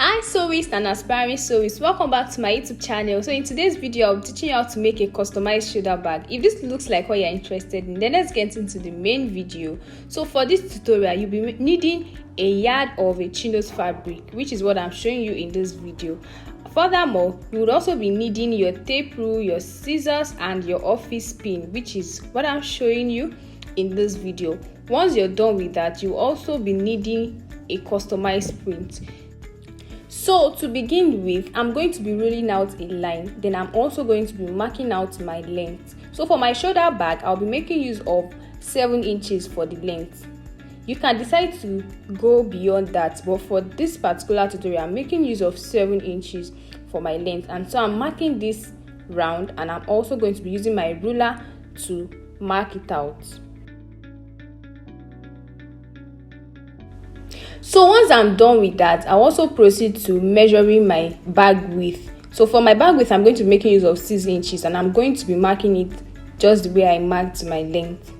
Hi sewists and aspiring sewists, welcome back to my YouTube channel. So in today's video, I'll be teaching you how to make a customized shoulder bag. If this looks like what you're interested in, then let's get into the main video. So for this tutorial, you'll be needing a yard of a Chinos fabric, which is what I'm showing you in this video. Furthermore, you would also be needing your tape rule, your scissors, and your office pin, which is what I'm showing you in this video. Once you're done with that, you'll also be needing a customized print. So to begin with, I'm going to be rolling out a line, then I'm also going to be marking out my length. So for my shoulder bag, I'll be making use of 7 inches for the length. You can decide to go beyond that, but for this particular tutorial, I'm making use of 7 inches for my length, and so I'm marking this round, and I'm also going to be using my ruler to mark it out. So once I'm done with that, I'll also proceed to measuring my bag width. So for my bag width, I'm going to be making use of 6 inches, and I'm going to be marking it just the way I marked my length.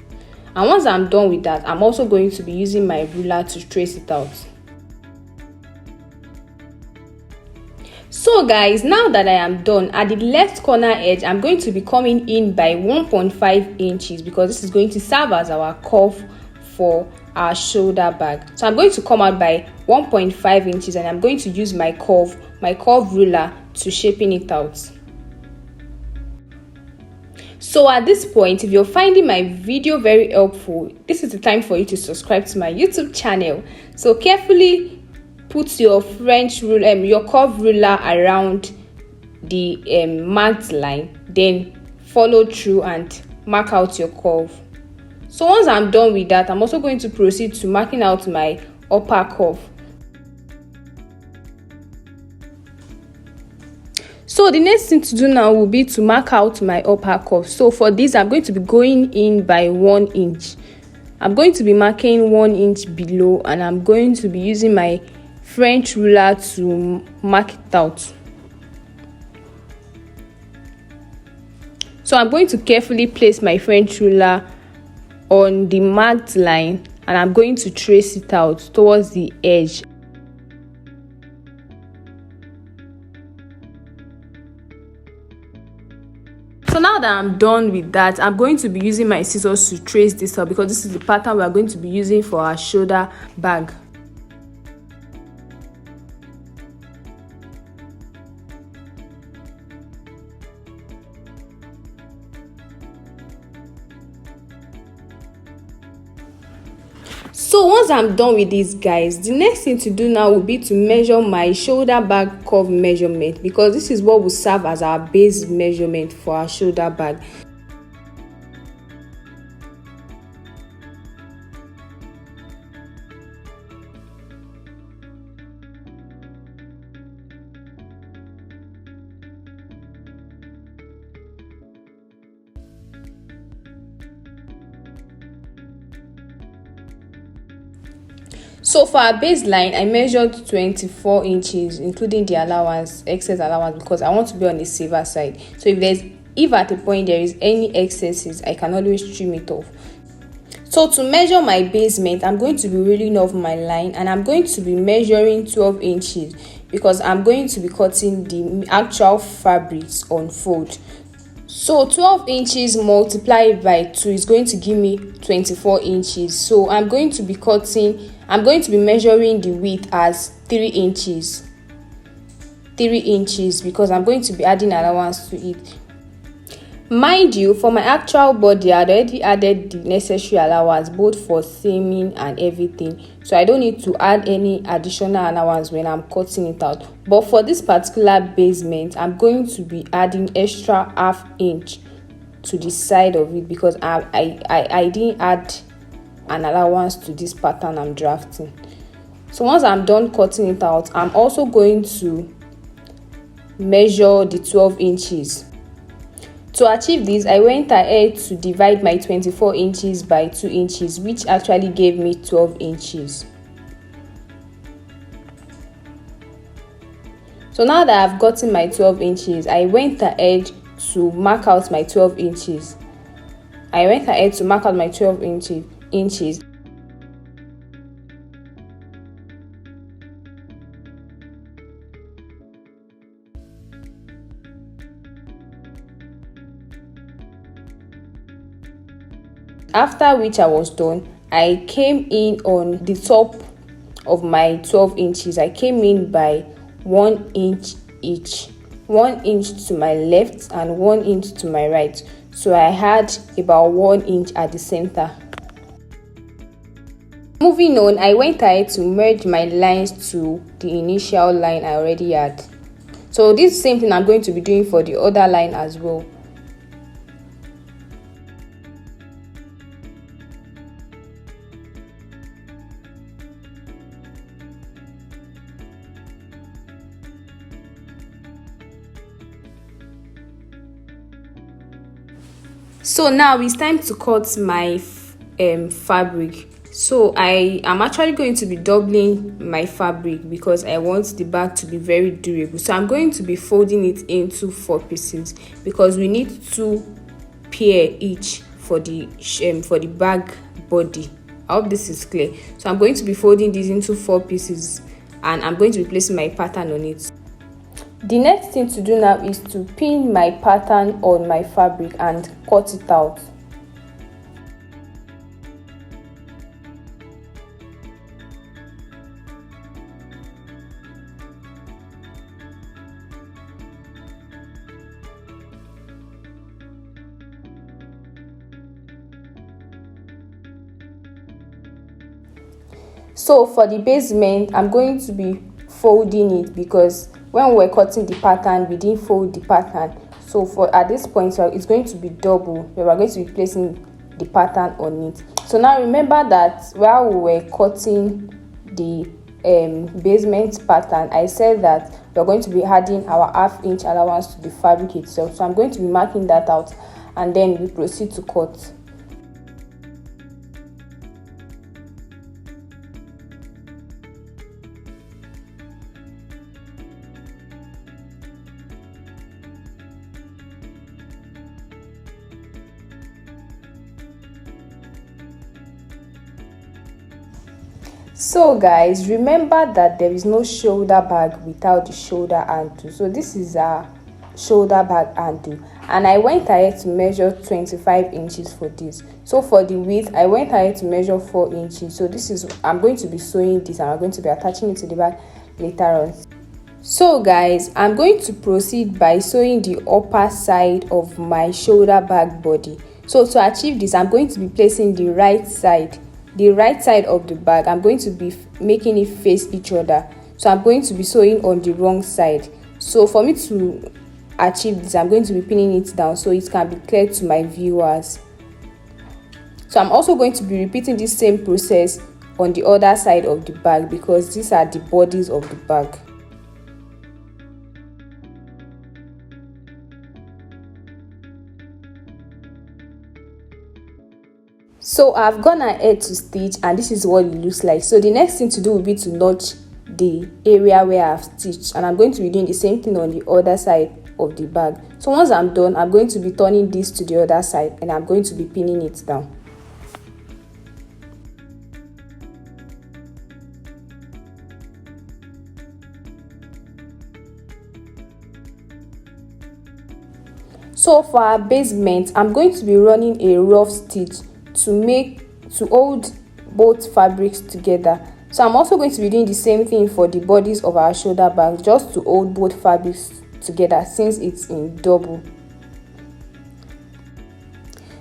And once I'm done with that, I'm also going to be using my ruler to trace it out. So guys, now that I am done, at the left corner edge, I'm going to be coming in by 1.5 inches because this is going to serve as our curve for our shoulder bag. So I'm going to come out by 1.5 inches, and I'm going to use my curve ruler to shaping it out. So at this point, if you're finding my video very helpful, this is the time for you to subscribe to my YouTube channel. So carefully put your French ruler, your curve ruler around the marked line, then follow through and mark out your curve. So once I'm done with that, I'm also going to proceed to marking out my upper curve. So the next thing to do now will be to mark out my upper curve. So for this, I'm going to be going in by 1 inch. I'm going to be marking 1 inch below, and I'm going to be using my French ruler to mark it out. So I'm going to carefully place my French ruler on the marked line, and I'm going to trace it out towards the edge. So now that I'm done with that, I'm going to be using my scissors to trace this out because this is the pattern we are going to be using for our shoulder bag. So once I'm done with this, guys, the next thing to do now will be to measure my shoulder bag curve measurement, because this is what will serve as our base measurement for our shoulder bag. So for our baseline, I measured 24 inches, including the allowance, excess allowance, because I want to be on the safer side. So if at a point there is any excesses, I can always trim it off. So to measure my basement, I'm going to be rolling off my line, and I'm going to be measuring 12 inches because I'm going to be cutting the actual fabrics on fold. So 12 inches multiplied by 2 is going to give me 24 inches. So I'm going to be measuring the width as 3 inches. 3 inches because I'm going to be adding allowance to it. Mind you, for my actual body, I already added the necessary allowance both for seaming and everything. So I don't need to add any additional allowance when I'm cutting it out. But for this particular basement, I'm going to be adding extra ½ inch to the side of it because I didn't add an allowance to this pattern I'm drafting. So once I'm done cutting it out, I'm also going to measure the 12 inches. To achieve this, I went ahead to divide my 24 inches by 2 inches, which actually gave me 12 inches. So now that I've gotten my 12 inches, I went ahead to mark out my 12 inches. inches. After which I was done, I came in on the top of my 12 inches. I came in by 1 inch each, 1 inch to my left and 1 inch to my right. So I had about 1 inch at the center. Moving on, I went ahead to merge my lines to the initial line I already had. So this same thing I'm going to be doing for the other line as well. So now it's time to cut my fabric. So I am actually going to be doubling my fabric because I want the bag to be very durable. So I'm going to be folding it into 4 pieces because we need 2 pair each for the bag body. I hope this is clear. So I'm going to be folding these into 4 pieces and I'm going to be placing my pattern on it. The next thing to do now is to pin my pattern on my fabric and cut it out. So for the basement, I'm going to be folding it because when we're cutting the pattern, we didn't fold the pattern. So for at this point, so it's going to be double. We are going to be placing the pattern on it. So now remember that while we were cutting the basement pattern, I said that we're going to be adding our ½ inch allowance to the fabric itself. So I'm going to be marking that out and then we proceed to cut. So guys, remember that there is no shoulder bag without the shoulder handle. So this is a shoulder bag handle and I went ahead to measure 25 inches for this. So for the width, I went ahead to measure 4 inches. So this is, I'm going to be sewing this and I'm going to be attaching it to the bag later on. So guys, I'm going to proceed by sewing the upper side of my shoulder bag body. So to achieve this, I'm going to be placing the right side of the bag. I'm going to be making it face each other. So I'm going to be sewing on the wrong side. So for me to achieve this, I'm going to be pinning it down so it can be clear to my viewers. So I'm also going to be repeating this same process on the other side of the bag because these are the bodies of the bag. So I've gone ahead to stitch and this is what it looks like. So the next thing to do will be to notch the area where I've stitched and I'm going to be doing the same thing on the other side of the bag. So once I'm done, I'm going to be turning this to the other side and I'm going to be pinning it down. So for our basement, I'm going to be running a rough stitch to hold both fabrics together. So I'm also going to be doing the same thing for the bodies of our shoulder bags, just to hold both fabrics together since it's in double.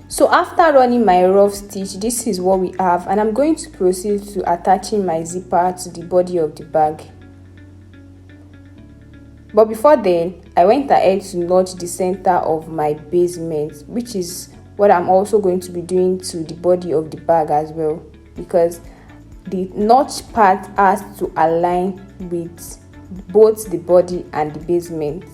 So after running my rough stitch, this is what we have and I'm going to proceed to attaching my zipper to the body of the bag. But before then, I went ahead to notch the center of my basement, which is what I'm also going to be doing to the body of the bag as well, because the notch part has to align with both the body and the basement.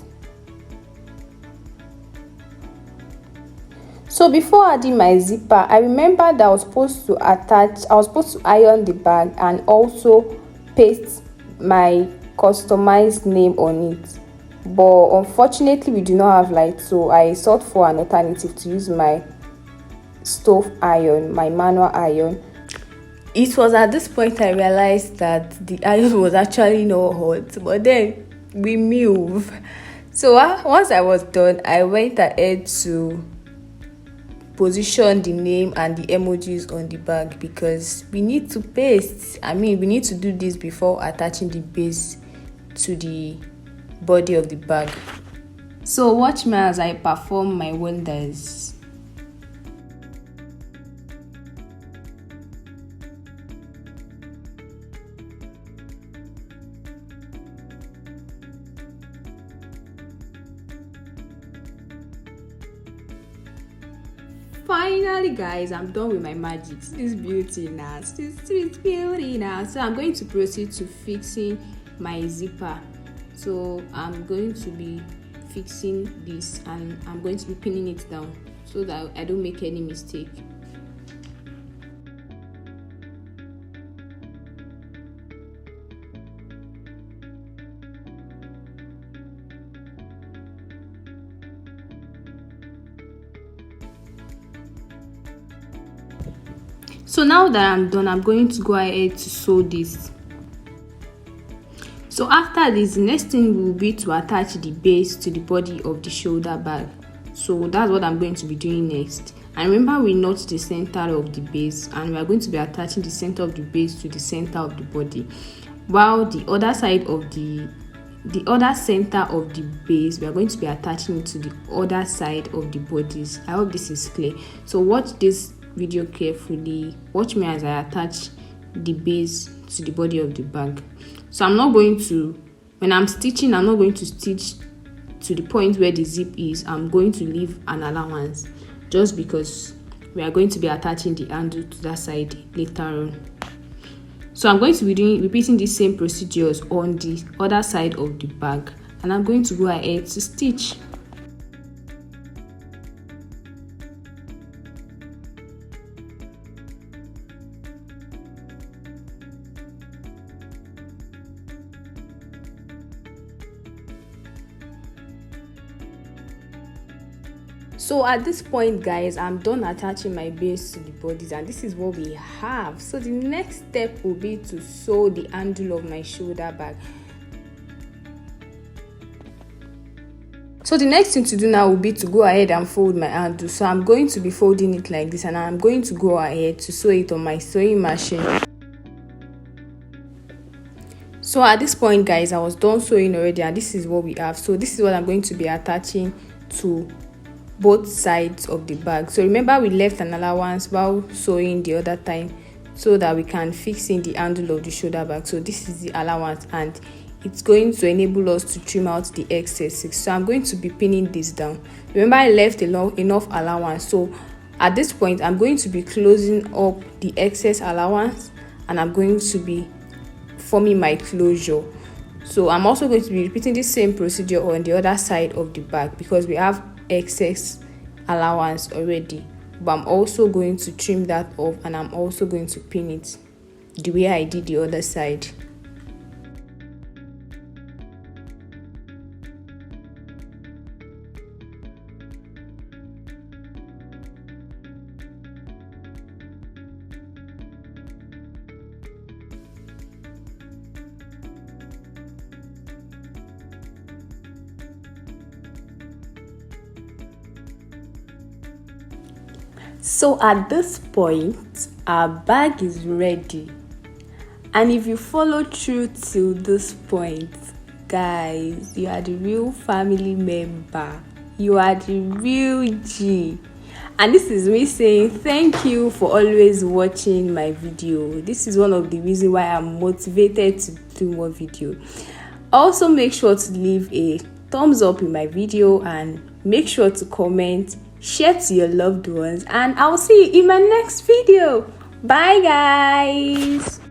So before adding my zipper, I remember that I was supposed to iron the bag and also paste my customized name on it, but unfortunately we do not have light, so I sought for an alternative to use my stove iron, my manual iron. It was at this point I realized that the iron was actually not hot, but then we move. So once I was done, I went ahead to position the name and the emojis on the bag, because we need to paste. We need to do this before attaching the base to the body of the bag. So watch me as I perform my wonders. Finally guys, I'm done with my magic. See this beauty now. See this beauty now. So I'm going to proceed to fixing my zipper. So I'm going to be fixing this and I'm going to be pinning it down so that I don't make any mistake. So now that I'm done, I'm going to go ahead to sew this. So after this, the next thing will be to attach the base to the body of the shoulder bag. So that's what I'm going to be doing next. And remember, we notched the center of the base and we are going to be attaching the center of the base to the center of the body, while the other side of the other center of the base, we are going to be attaching it to the other side of the bodies. I hope this is clear. So watch this video carefully. Watch me as I attach the base to the body of the bag. So I'm not going to, when I'm stitching, I'm not going to stitch to the point where the zip is. I'm going to leave an allowance just because we are going to be attaching the handle to that side later on. So I'm going to be repeating the same procedures on the other side of the bag, and I'm going to go ahead to stitch. So at this point guys, I'm done attaching my base to the bodies and this is what we have. So the next step will be to sew the handle of my shoulder bag. So the next thing to do now will be to go ahead and fold my handle. So I'm going to be folding it like this and I'm going to go ahead to sew it on my sewing machine. So at this point guys, I was done sewing already and this is what we have. So this is what I'm going to be attaching to both sides of the bag. So remember, we left an allowance while sewing the other time so that we can fix in the handle of the shoulder bag. So this is the allowance and it's going to enable us to trim out the excesses. So I'm going to be pinning this down. Remember, I left enough allowance, so at this point I'm going to be closing up the excess allowance and I'm going to be forming my closure. So I'm also going to be repeating the same procedure on the other side of the bag because we have excess allowance already, but I'm also going to trim that off and I'm also going to pin it the way I did the other side. So at this point, our bag is ready. And if you follow through till this point, guys, you are the real family member. You are the real G. And this is me saying thank you for always watching my video. This is one of the reasons why I'm motivated to do more video. Also, make sure to leave a thumbs up in my video and make sure to comment, share to your loved ones, and I'll see you in my next video. Bye guys.